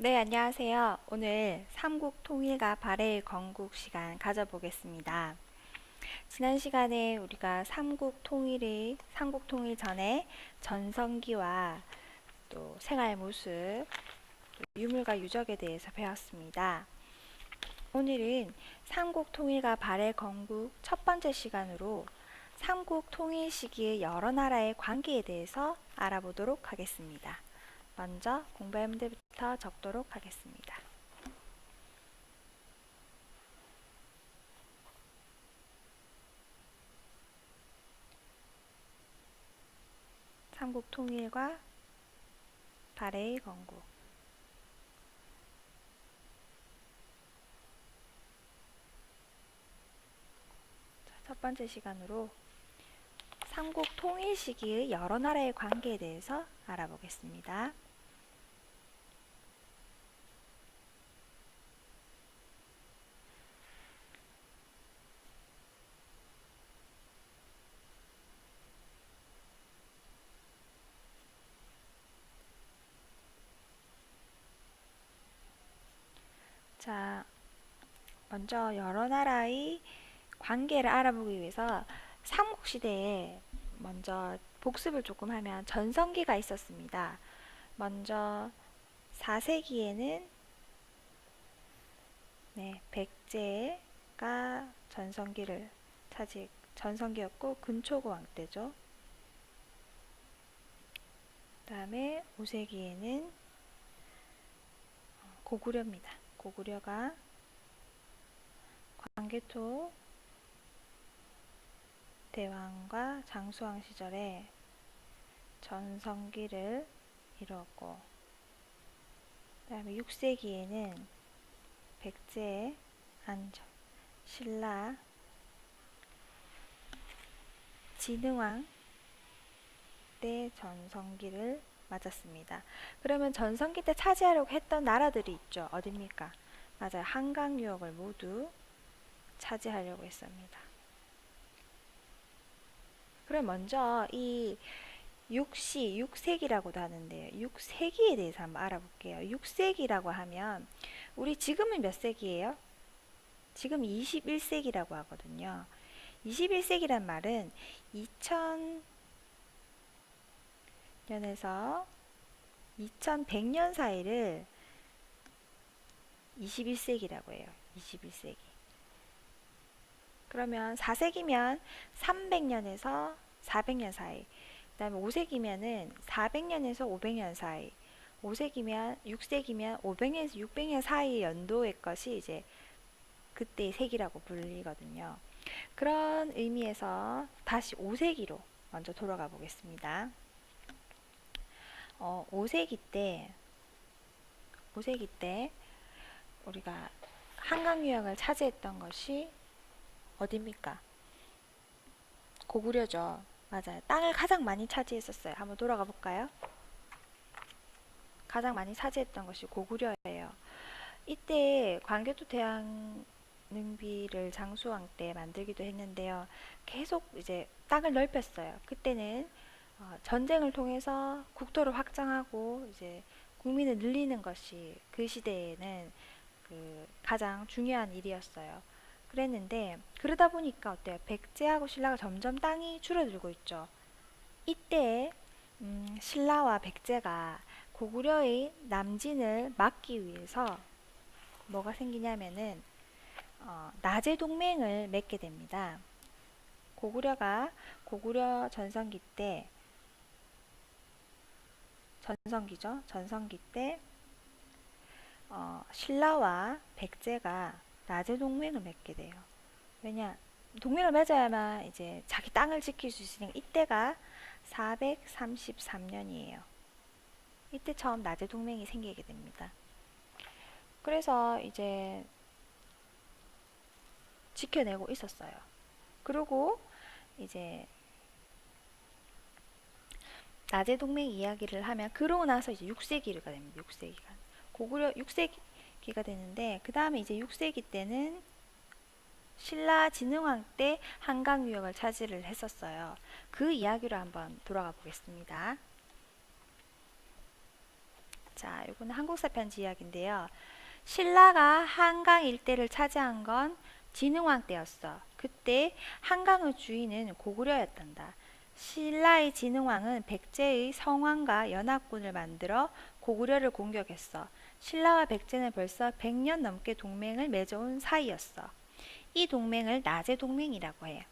네, 안녕하세요. 오늘 삼국 통일과 발해의 건국 시간 가져보겠습니다. 지난 시간에 우리가 삼국 통일 전에 전성기와 또 생활 모습, 또 유물과 유적에 대해서 배웠습니다. 오늘은 삼국 통일과 발해 건국 첫 번째 시간으로 삼국 통일 시기의 여러 나라의 관계에 대해서 알아보도록 하겠습니다. 먼저 공부할 문제부터 적도록 하겠습니다. 삼국 통일과 발해의 건국. 첫 번째 시간으로 삼국 통일 시기의 여러 나라의 관계에 대해서 알아보겠습니다. 자, 먼저 여러 나라의 관계를 알아보기 위해서 삼국시대에 먼저 복습을 조금 하면 전성기가 있었습니다. 먼저 4세기에는 백제가 전성기였고 근초고 왕때죠. 그 다음에 5세기에는 고구려입니다. 고구려가 광개토 대왕과 장수왕 시절에 전성기를 이루었고, 그 다음에 6세기에는 백제, 안정, 신라, 진흥왕 때 전성기를 맞았습니다. 그러면 전성기 때 차지하려고 했던 나라들이 있죠. 어딥니까? 맞아요. 한강 유역을 모두 차지하려고 했습니다. 그럼 먼저 이 6세기라고도 하는데요. 6세기에 대해서 한번 알아볼게요. 6세기라고 하면 우리 지금은 몇 세기예요? 지금 21세기라고 하거든요. 21세기란 말은 2000년에서 2100년 사이를 21세기라고 해요. 21세기. 그러면 4세기면 300년에서 400년 사이. 그 다음에 5세기면은 400년에서 500년 사이. 6세기면 500년에서 600년 사이 연도의 것이 이제 그때의 세기라고 불리거든요. 그런 의미에서 다시 5세기로 먼저 돌아가 보겠습니다. 5세기 때 우리가 한강 유역을 차지했던 것이 어디입니까? 고구려죠. 맞아요. 땅을 가장 많이 차지했었어요. 한번 돌아가 볼까요? 가장 많이 차지했던 것이 고구려예요. 이때 광개토 대왕능비를 장수왕 때 만들기도 했는데요. 계속 이제 땅을 넓혔어요. 그때는 전쟁을 통해서 국토를 확장하고 이제 국민을 늘리는 것이 그 시대에는 그 가장 중요한 일이었어요. 그랬는데 그러다 보니까 어때요? 백제하고 신라가 점점 땅이 줄어들고 있죠. 이때 신라와 백제가 고구려의 남진을 막기 위해서 뭐가 생기냐면은 나제 동맹을 맺게 됩니다. 고구려 전성기 때 신라와 백제가 나제 동맹을 맺게 돼요. 왜냐? 동맹을 맺어야만 이제 자기 땅을 지킬 수 있으니까 이때가 433년이에요. 이때 처음 나제 동맹이 생기게 됩니다. 그래서 이제 지켜내고 있었어요. 그리고 이제 나제 동맹 이야기를 하면 그러고 나서 이제 6세기가 됩니다. 6세기가. 고구려 6세기가 되는데 그 다음에 이제 6세기 때는 신라 진흥왕 때 한강 유역을 차지를 했었어요. 그 이야기로 한번 돌아가 보겠습니다. 자, 이거는 한국사 편지 이야기인데요. 신라가 한강 일대를 차지한 건 진흥왕 때였어. 그때 한강의 주인은 고구려였단다. 신라의 진흥왕은 백제의 성왕과 연합군을 만들어 고구려를 공격했어. 신라와 백제는 벌써 100년 넘게 동맹을 맺어온 사이였어. 이 동맹을 나제 동맹이라고 해.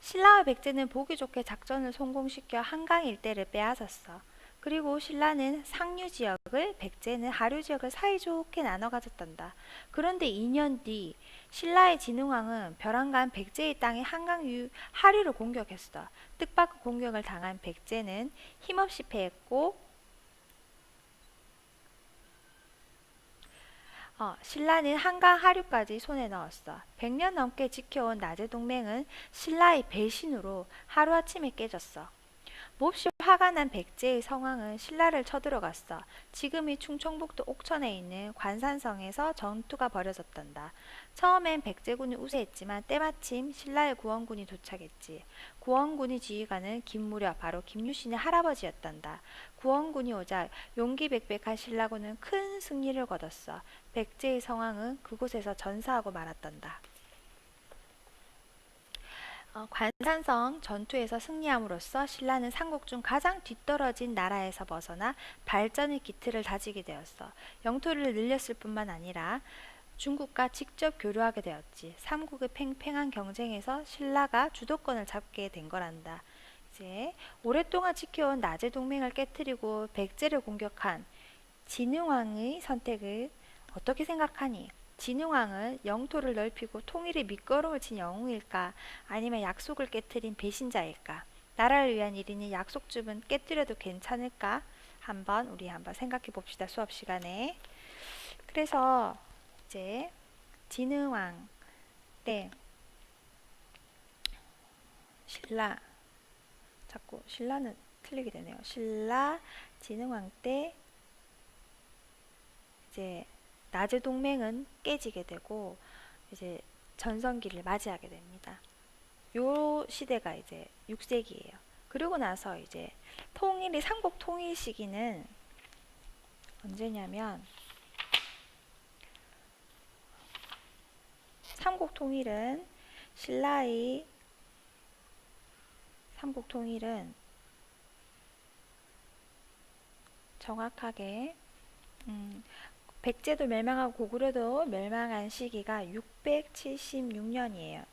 신라와 백제는 보기 좋게 작전을 성공시켜 한강 일대를 빼앗았어. 그리고 신라는 상류 지역을, 백제는 하류 지역을 사이좋게 나눠 가졌단다. 그런데 2년 뒤 신라의 진흥왕은 벼랑간 백제의 땅의 한강 하류를 공격했어. 뜻밖의 공격을 당한 백제는 힘없이 패했고 신라는 한강 하류까지 손에 넣었어. 100년 넘게 지켜온 나제 동맹은 신라의 배신으로 하루아침에 깨졌어. 몹시 화가 난 백제의 성왕은 신라를 쳐들어갔어. 지금이 충청북도 옥천에 있는 관산성에서 전투가 벌어졌단다. 처음엔 백제군이 우세했지만 때마침 신라의 구원군이 도착했지. 구원군이 지휘관은 김무려, 바로 김유신의 할아버지였단다. 구원군이 오자 용기백백한 신라군은 큰 승리를 거뒀어. 백제의 성왕은 그곳에서 전사하고 말았단다. 관산성 전투에서 승리함으로써 신라는 삼국 중 가장 뒤떨어진 나라에서 벗어나 발전의 기틀을 다지게 되었어. 영토를 늘렸을 뿐만 아니라 중국과 직접 교류하게 되었지. 삼국의 팽팽한 경쟁에서 신라가 주도권을 잡게 된 거란다. 이제 오랫동안 지켜온 나제 동맹을 깨뜨리고 백제를 공격한 진흥왕의 선택을 어떻게 생각하니? 진흥왕은 영토를 넓히고 통일에 밑거름을 친 영웅일까? 아니면 약속을 깨뜨린 배신자일까? 나라를 위한 일이니 약속쯤은 깨뜨려도 괜찮을까? 우리 한번 생각해 봅시다. 수업 시간에. 그래서 이제 진흥왕 때 신라, 자꾸 신라는 틀리게 되네요. 신라 진흥왕 때 이제 나제 동맹은 깨지게 되고 이제 전성기를 맞이하게 됩니다. 요 시대가 이제 6세기예요. 그리고 나서 이제 삼국 통일 시기는 언제냐면 삼국 통일은 신라의 삼국 통일은 정확하게 백제도 멸망하고 고구려도 멸망한 시기가 676년이에요.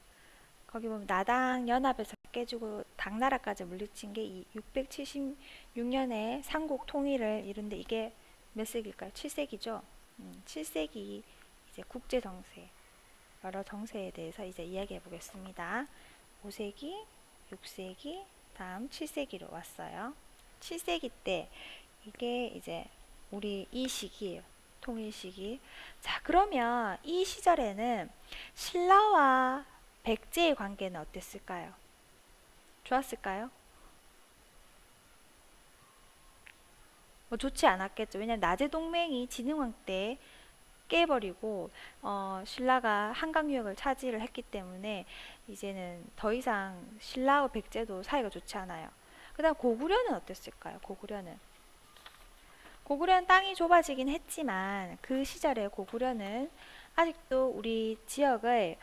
거기 보면 나당 연합에서 깨지고 당나라까지 물리친 게 이 676년에 삼국 통일을 이룬데 이게 몇 세기일까요? 7세기죠. 7세기 이제 국제 정세, 여러 정세에 대해서 이제 이야기해 보겠습니다. 5세기, 6세기, 다음 7세기로 왔어요. 7세기 때 이게 이제 우리 이 시기예요. 통일 시기. 자, 그러면 이 시절에는 신라와 백제의 관계는 어땠을까요? 좋았을까요? 뭐 좋지 않았겠죠. 왜냐면 나제 동맹이 진흥왕 때 깨버리고 신라가 한강 유역을 차지를 했기 때문에 이제는 더 이상 신라와 백제도 사이가 좋지 않아요. 그 다음 고구려는 어땠을까요? 고구려는 땅이 좁아지긴 했지만 그 시절에 고구려는 아직도 우리 지역을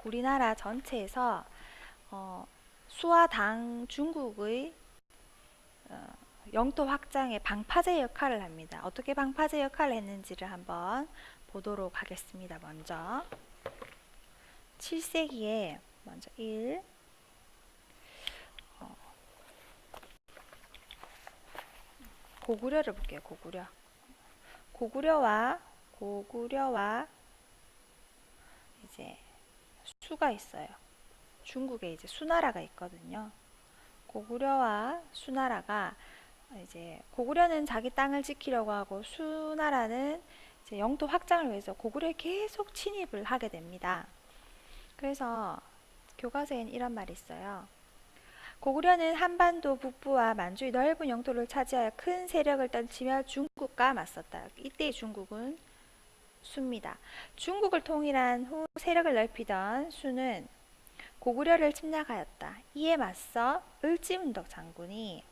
우리나라 전체에서 수와 당 중국의 영토 확장의 방파제 역할을 합니다. 어떻게 방파제 역할을 했는지를 한번 보도록 하겠습니다. 먼저 7세기에 먼저 1 고구려를 볼게요. 고구려와 이제 수가 있어요. 중국에 이제 수나라가 있거든요. 고구려와 수나라가 이제 고구려는 자기 땅을 지키려고 하고 수나라는 이제 영토 확장을 위해서 고구려에 계속 침입을 하게 됩니다. 그래서 교과서에는 이런 말이 있어요. 고구려는 한반도 북부와 만주의 넓은 영토를 차지하여 큰 세력을 떨치며 중국과 맞섰다. 이때의 중국은 수입니다. 중국을 통일한 후 세력을 넓히던 수는 고구려를 침략하였다. 이에 맞서 을지문덕 장군이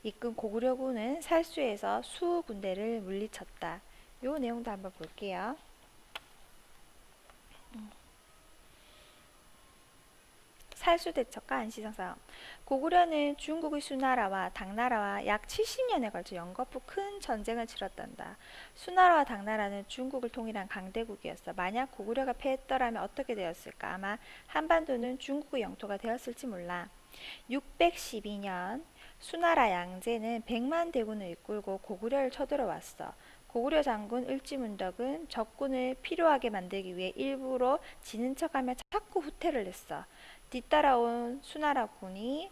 이끈 고구려군은 살수에서 수 군대를 물리쳤다. 요 내용도 한번 볼게요. 살수대첩과 안시성 싸움. 고구려는 중국의 수나라와 당나라와 약 70년에 걸쳐 연거푸 큰 전쟁을 치렀단다. 수나라와 당나라는 중국을 통일한 강대국이었어. 만약 고구려가 패했더라면 어떻게 되었을까? 아마 한반도는 중국의 영토가 되었을지 몰라. 612년 수나라 양제는 100만 대군을 이끌고 고구려를 쳐들어왔어. 고구려 장군 을지문덕은 적군을 필요하게 만들기 위해 일부러 지는 척하며 자꾸 후퇴를 했어. 뒤따라온 수나라군이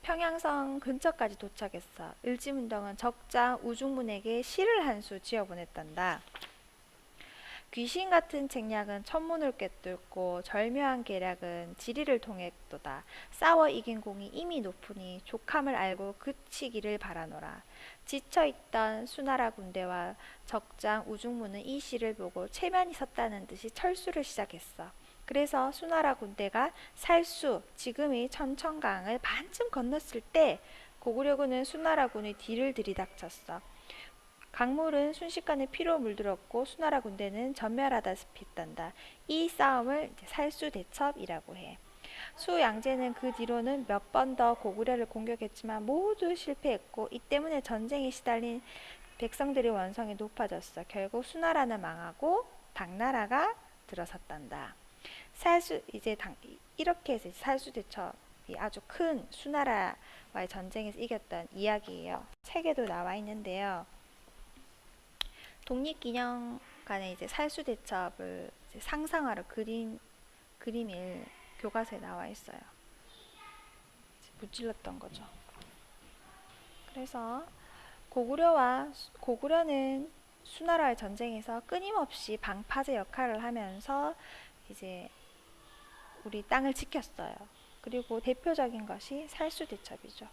평양성 근처까지 도착했어. 을지문덕은 적장 우중문에게 시를 한 수 지어보냈단다. 귀신 같은 책략은 천문을 꿰뚫고 절묘한 계략은 지리를 통했도다. 싸워 이긴 공이 이미 높으니 족함을 알고 그치기를 바라노라. 지쳐있던 수나라 군대와 적장 우중문은 이 시를 보고 체면이 섰다는 듯이 철수를 시작했어. 그래서 수나라 군대가 살수, 지금의 천천강을 반쯤 건넜을 때 고구려군은 수나라군의 뒤를 들이닥쳤어. 강물은 순식간에 피로 물들었고 수나라 군대는 전멸하다시피 했단다. 이 싸움을 살수대첩이라고 해. 수 양제는 그 뒤로는 몇 번 더 고구려를 공격했지만 모두 실패했고 이 때문에 전쟁에 시달린 백성들의 원성이 높아졌어. 결국 수나라는 망하고 당나라가 들어섰단다. 이렇게 해서 살수대첩이 아주 큰 수나라와의 전쟁에서 이겼던 이야기예요. 책에도 나와 있는데요. 독립기념관에 이제 살수대첩을 이제 상상화로 그린 그림이 교과서에 나와 있어요. 무찔렀던 거죠. 그래서 고구려는 수나라의 전쟁에서 끊임없이 방파제 역할을 하면서 이제 우리 땅을 지켰어요. 그리고 대표적인 것이 살수대첩이죠.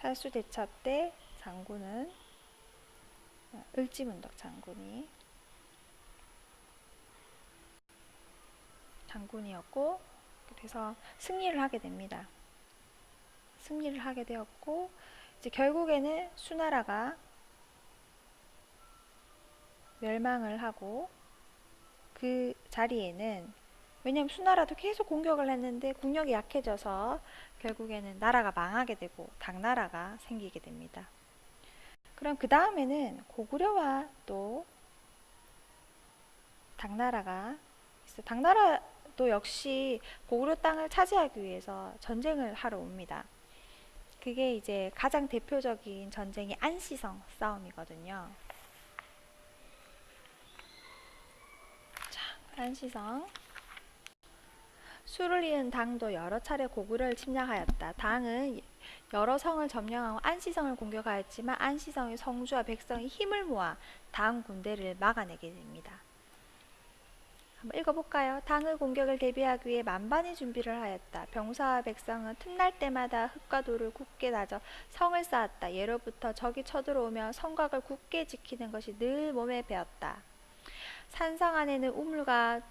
살수대첩 때 장군은 을지문덕 장군이었고 그래서 승리를 하게 됩니다. 승리를 하게 되었고 이제 결국에는 수나라가 멸망을 하고 그 자리에는 왜냐하면 수나라도 계속 공격을 했는데 국력이 약해져서 결국에는 나라가 망하게 되고 당나라가 생기게 됩니다. 그럼 그 다음에는 고구려와 또 당나라가 있어요. 당나라도 역시 고구려 땅을 차지하기 위해서 전쟁을 하러 옵니다. 그게 이제 가장 대표적인 전쟁이 안시성 싸움이거든요. 자, 안시성. 수를 이은 당도 여러 차례 고구려를 침략하였다. 당은 여러 성을 점령하고 안시성을 공격하였지만 안시성의 성주와 백성이 힘을 모아 당 군대를 막아내게 됩니다. 한번 읽어볼까요? 당의 공격을 대비하기 위해 만반의 준비를 하였다. 병사와 백성은 틈날 때마다 흙과 돌을 굳게 다져 성을 쌓았다. 예로부터 적이 쳐들어오면 성곽을 굳게 지키는 것이 늘 몸에 배었다. 산성 안에는 우물과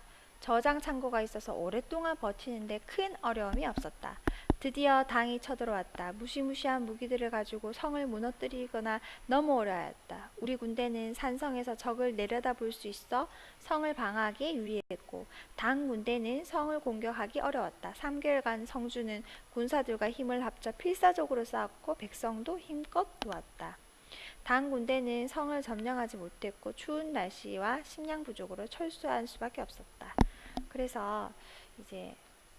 저장 창고가 있어서 오랫동안 버티는데 큰 어려움이 없었다. 드디어 당이 쳐들어왔다. 무시무시한 무기들을 가지고 성을 무너뜨리거나 넘어오려 하였다. 우리 군대는 산성에서 적을 내려다볼 수 있어 성을 방어하기에 유리했고 당 군대는 성을 공격하기 어려웠다. 3개월간 성주는 군사들과 힘을 합쳐 필사적으로 싸웠고 백성도 힘껏 도왔다. 당 군대는 성을 점령하지 못했고 추운 날씨와 식량 부족으로 철수할 수밖에 없었다. 그래서 이제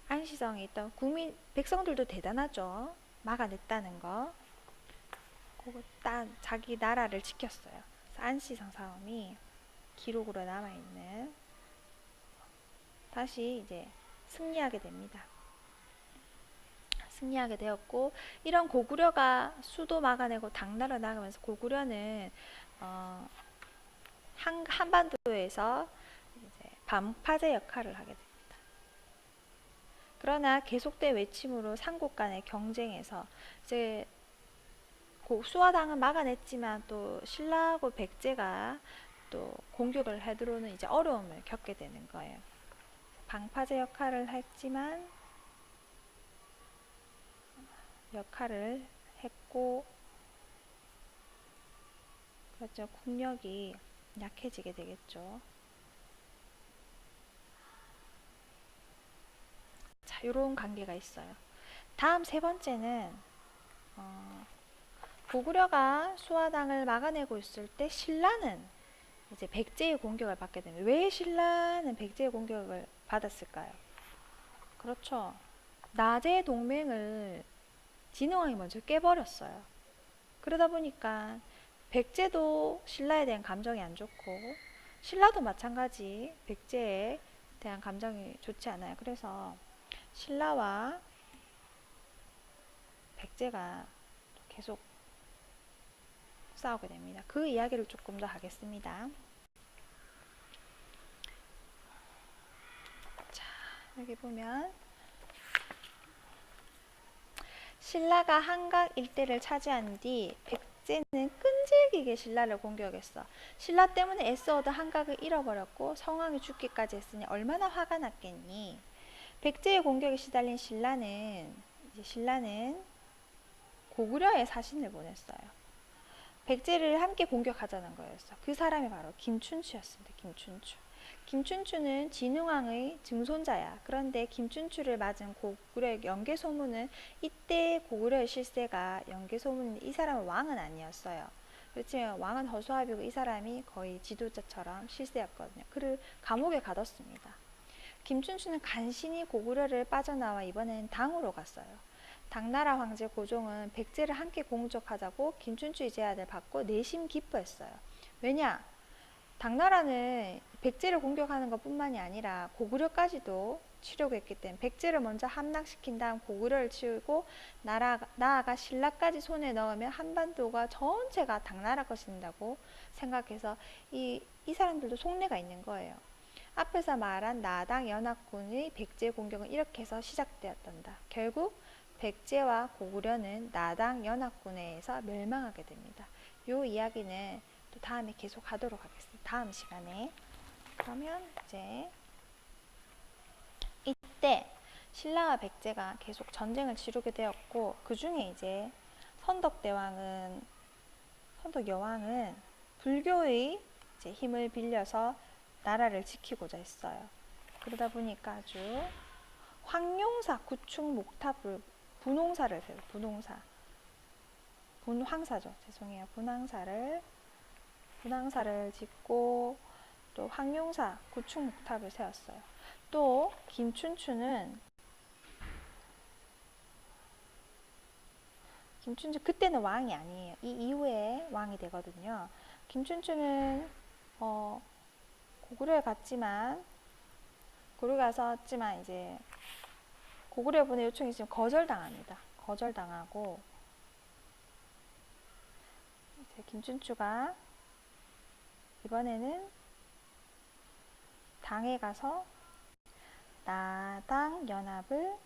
안시성에 있던 백성들도 대단하죠. 막아냈다는 거. 그거 자기 나라를 지켰어요. 안시성 싸움이 기록으로 남아있는. 다시 이제 승리하게 됩니다. 승리하게 되었고 이런 고구려가 수도 막아내고 당나라 나가면서 고구려는 한반도에서 이제 방파제 역할을 하게 됩니다. 그러나 계속된 외침으로 삼국 간의 경쟁에서 이제 수화당은 막아냈지만 또 신라하고 백제가 또 공격을 해 들어오는 이제 어려움을 겪게 되는 거예요. 방파제 역할을 했고, 그렇죠. 국력이 약해지게 되겠죠. 자, 요런 관계가 있어요. 다음 세 번째는 고구려가 수화당을 막아내고 있을 때 신라는 이제 백제의 공격을 받게 됩니다. 왜 신라는 백제의 공격을 받았을까요? 그렇죠. 나제 동맹을 진흥왕이 먼저 깨버렸어요. 그러다 보니까 백제도 신라에 대한 감정이 안 좋고 신라도 마찬가지 백제에 대한 감정이 좋지 않아요. 그래서 신라와 백제가 계속 싸우게 됩니다. 그 이야기를 조금 더 하겠습니다. 자, 여기 보면 신라가 한강 일대를 차지한 뒤 백제는 끈질기게 신라를 공격했어. 신라 때문에 애써 얻은 한강을 잃어버렸고 성왕이 죽기까지 했으니 얼마나 화가 났겠니? 백제의 공격에 시달린 신라는 고구려에 사신을 보냈어요. 백제를 함께 공격하자는 거였어. 그 사람이 바로 김춘추였습니다. 김춘추는 진흥왕의 증손자야. 그런데 김춘추를 맞은 고구려의 연개소문은 이때 고구려의 실세가 연개소문인데 이 사람은 왕은 아니었어요. 그렇지만 왕은 허수아비고 이 사람이 거의 지도자처럼 실세였거든요. 그를 감옥에 가뒀습니다. 김춘추는 간신히 고구려를 빠져나와 이번엔 당으로 갔어요. 당나라 황제 고종은 백제를 함께 공적하자고 김춘추의 제안을 받고 내심 기뻐했어요. 왜냐? 당나라는 백제를 공격하는 것 뿐만이 아니라 고구려까지도 치려고 했기 때문에 백제를 먼저 함락시킨 다음 고구려를 치우고 나아가 신라까지 손에 넣으면 한반도가 전체가 당나라 것인다고 생각해서 이 사람들도 속내가 있는 거예요. 앞에서 말한 나당 연합군의 백제 공격은 이렇게 해서 시작되었단다. 결국 백제와 고구려는 나당 연합군에 의해서 멸망하게 됩니다. 이 이야기는 또 다음에 계속 하도록 하겠습니다. 다음 시간에. 그러면 이제 이때 신라와 백제가 계속 전쟁을 치르게 되었고 그 중에 이제 선덕 여왕은 불교의 이제 힘을 빌려서 나라를 지키고자 했어요. 그러다 보니까 아주 황룡사 구축 목탑 분홍사를 세워요. 분황사죠. 죄송해요. 분황사를 짓고 또 황룡사 구축 목탑을 세웠어요. 또 김춘추 그때는 왕이 아니에요. 이 이후에 왕이 되거든요. 김춘추는 고구려에 갔지만 이제 고구려 분의 요청이 있으면 거절당합니다. 거절당하고 이제 김춘추가 이번에는 당에 가서 나당 연합을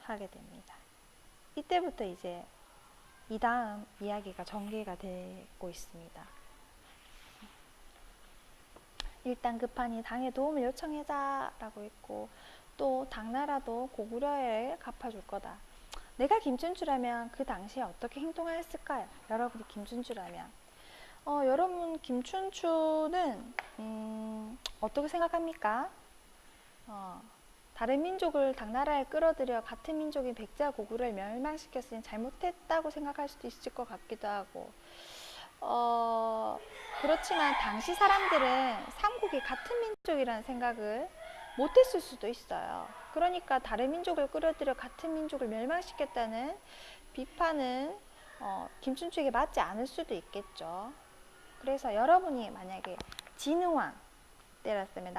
하게 됩니다. 이때부터 이제 이 다음 이야기가 전개가 되고 있습니다. 일단 급하니 당의 도움을 요청하자 라고 했고 또 당나라도 고구려에 갚아줄 거다. 내가 김춘추라면 그 당시에 어떻게 행동하였을까요? 여러분이 김춘추라면 여러분 김춘추는 어떻게 생각합니까? 다른 민족을 당나라에 끌어들여 같은 민족인 백제와 고구려를 멸망시켰으니 잘못했다고 생각할 수도 있을 것 같기도 하고 그렇지만 당시 사람들은 삼국이 같은 민족이라는 생각을 못했을 수도 있어요. 그러니까 다른 민족을 끌어들여 같은 민족을 멸망시켰다는 비판은 김춘추에게 맞지 않을 수도 있겠죠. 그래서 여러분이 만약에 진흥왕 때였으면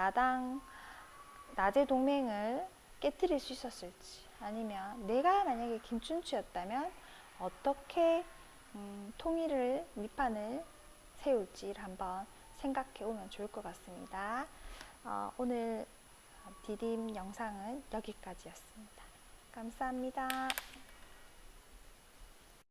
나제 동맹을 깨뜨릴 수 있었을지 아니면 내가 만약에 김춘추였다면 어떻게 통일을 밑판을 세울지를 한번 생각해 오면 좋을 것 같습니다. 오늘 디딤 영상은 여기까지였습니다. 감사합니다.